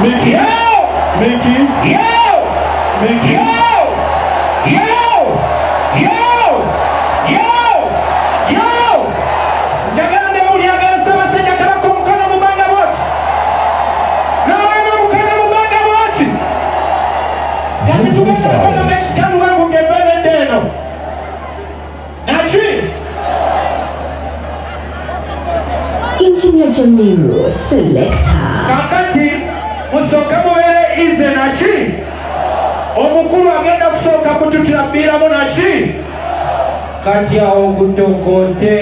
Mickey. Yo. Mickey. Yo. Mickey. Yo. Yo. Yo. Yo. Yo. Njagala ne uliagala sama senya kama kumkono mubanga wote. Na wewe mkono mubanga wote. Kati tukana mekanu wangu ngebele deno. Nachi. Engineer Jamiru, selector. Kakati musoka muwere ize nachi. Omukulu agenda kusooka kututira bbiramu naki kati awo kutokote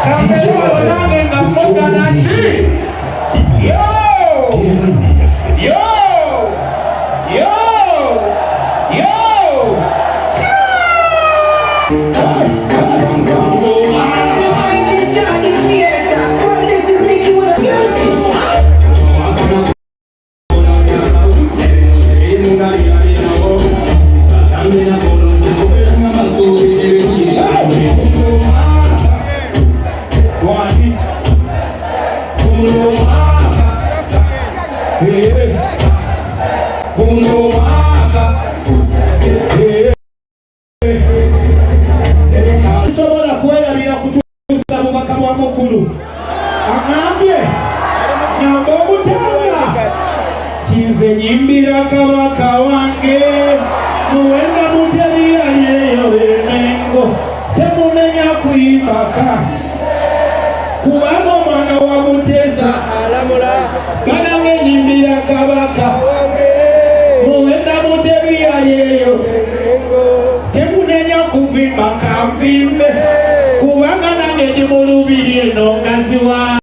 kakewa nange nga mmoga naki yo yo yo yo Sobola kwerabira kutuusa mubaka bwa mukulu agambye nyamba omutanga kinze nyimbira kabaka wange muwenga muteriyalyeyo enengo temunenya kuyimbaka kubanga omwana wa Mutesa banange nyimbira kabaka muwenga muteriyalyeyo temunenya kuvimba kampimbe kubanga nange ndi mu lubiri eno ngazi wa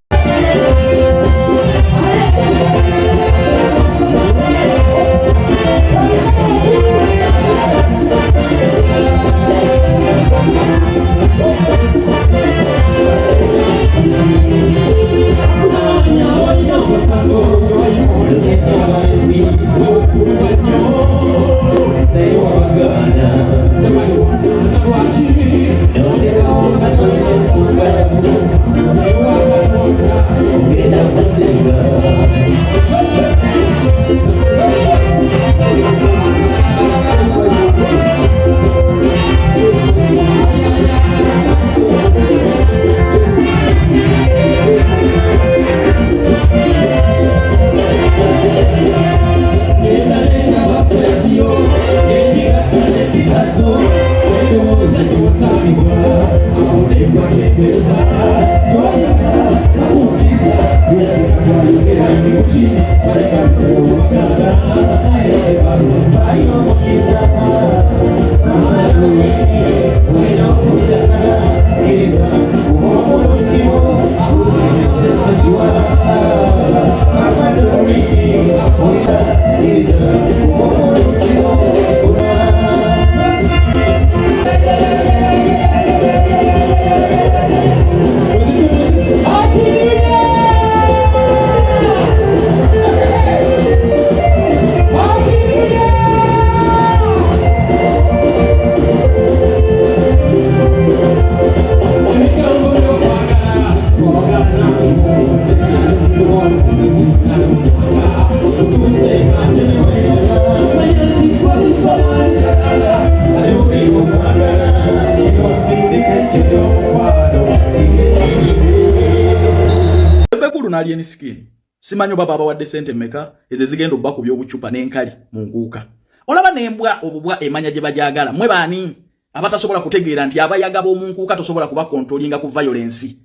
Alien skin simanyo baba wadde sente meka ezezigenda obbaku byobuchupa n'enkali mu nkuuka olaba nembwa obubwa emanya gye bajagala mwe baani abatasobola kutegeera nti abayaga b'omu nkuuka tosobola kuba controllinga ku violence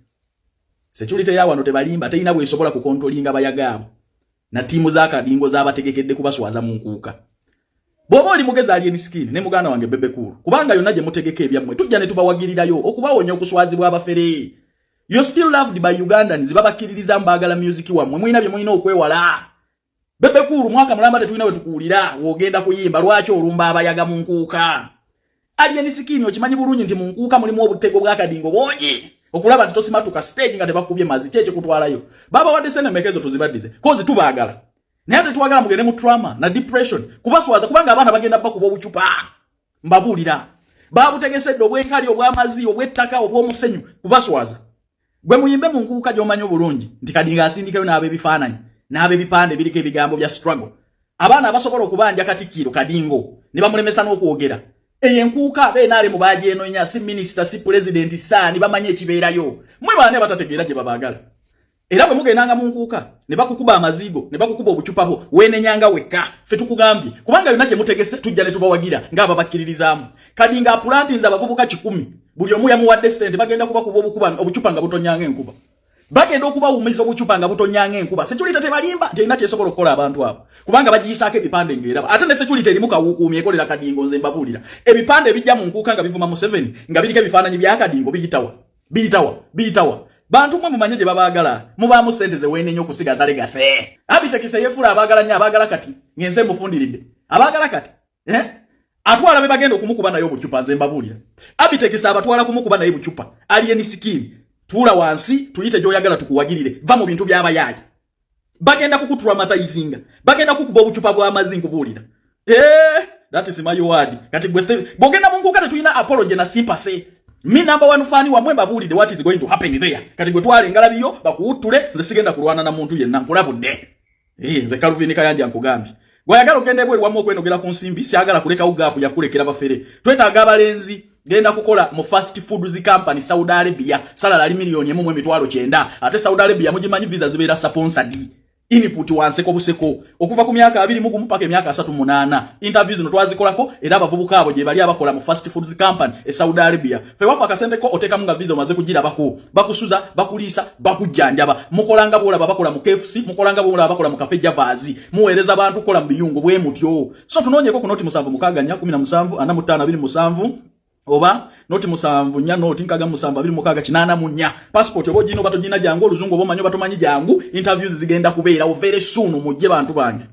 security ya wano tebalimba teyina bwe esobola ku controllinga abayaga abo na tiimu za kadingo z'abategekedde kubaswaza mu nkuuka bw'oba oli mugezi alien skin ne muganda wange Bebe Cool kubanga yonna gye mutegeka ebyammwe tujja ne tubawagirirayo okubawonya okuswazibwa abafere. You're still loved by Ugandans. Babakiririza mbagala music wamwe mwina bye mwina okwewala. Bebe Cool mwaka mulamba tetulina we tukuulira wogenda kuyimba lwaki olumba abayaga mu nkuuka. Alien Skin okimanyi bulungi nti mu nkuuka mulimu obutego bwa kadingo bongi okulaba nti tosimatuka stage nga tebakubye mazi kyekye kutwalayo. Baba wadde sene mekezo tuzibaddize kozi tubaagala naye tetwagala mugende mu trauma na depression kubaswaza kubanga abaana bagenda bakuba obucupa mbabuulira babutegesedde obwenkali obw'amazzi obw'ettaka obw'omusenyu kubaswaza. Gwe muyimbe mu nkuuka gy'omanyi obulungi nti Kadinga asindikeyo n'ab'ebifaananyi n'ab'ebipande biriko ebigambo bya struggle. Abaana abasobola okubanja Katikkiro Kadingo ne bamulemesa n'okwogera. Eyo enkuuka beenaale mu bagyenonya si minisita si president saani bamanyi ekibeerayo. Mwe baane batategeera gye babaagala. Era bwe mugendanga mu nkuuka ne bakukuba amazigo ne bakukuba obucupa bwo weenenyanga wekka ffe tukugambye kubanga yonna gye mutegese tujja ne tubawagira ng'aba bakkiririzaamu. Kadinga apulantinze abavubuka 10 buli omu yamuwadde ssente bagenda kubakuba obucupa nga butonyanga enkuba. Bagenda okubawumiza obucupa nga butonyanga enkuba. Security tebalimba terina kyesobola okukola abantu abo kubanga bagiyisaako ebipande ng'eraba. Ate ne security erimu kawuukuumye ekolera Kadingo nze mbabuulira. Ebipande bijja mu nkuuka nga bivuma Museveni nga biriko ebifaananyi bya Kadingo biyitawa. Bantu mwe mumanye gye babaagala mubaamu ssente ze weenenya okusigaza legase. Abitekise yeefula abaagala nnyo abaagala kati ngenze mufundiridde abaagala kati atwala be bagenda okumukuba nayo obucupa nze mbabuulira. Abitekise abatwala kumukuba nayo bucupa alien skin tuula wansi tuyite gy'oyagala tukuwagirire va mu bintu by'abayaaji. Bagenda kukutraumatizinga bagenda kukuba obucupa bw'amazzi nkubuulira. That is my word. Kati bogenda mu nkuuka tetulina apology na sympathy. Me number 1 fan wa mwemba bulide what is going to happen there. Kati gwe twale ngalabiyo bakuutule nze sigenda kulwana na muntu yenna nkulabudde. Nze Calvin Kayanja nkugambye. Gwayagala ogende bwe wamu okwenogera ku nsimbi syagala kuleka ugapu ya kulekera bafere. Twetaaga abalenzi genda kukola mu fast food company Saudi Arabia salala milioni 1.9 ate Saudi Arabia mugimanyi visa zibeera sponsored. Input wanseko buseko okuva ku myaka 20 mpaka emyaka 38 interviews no twazikolako era abavubuka abo gye bali abakola mu fast foods company e Saudi Arabia fe wafa akasente ko oteka munga visa omaze kugira bako bakusuza bakulisa bakujjanjaba mukolanga bola babakola mu KFC mukolanga bola babakola mu cafe Javazi muwereza abantu kola mu biyungo bwe mutyo so tunonyeko ku noti 7 17 oba noti 7 nya noti nkaga 7 passport obo jino bato jina jangu oluzungu obo manyo bato manyi jangu interviews zigenda kubeera very soon mujje bantu bange.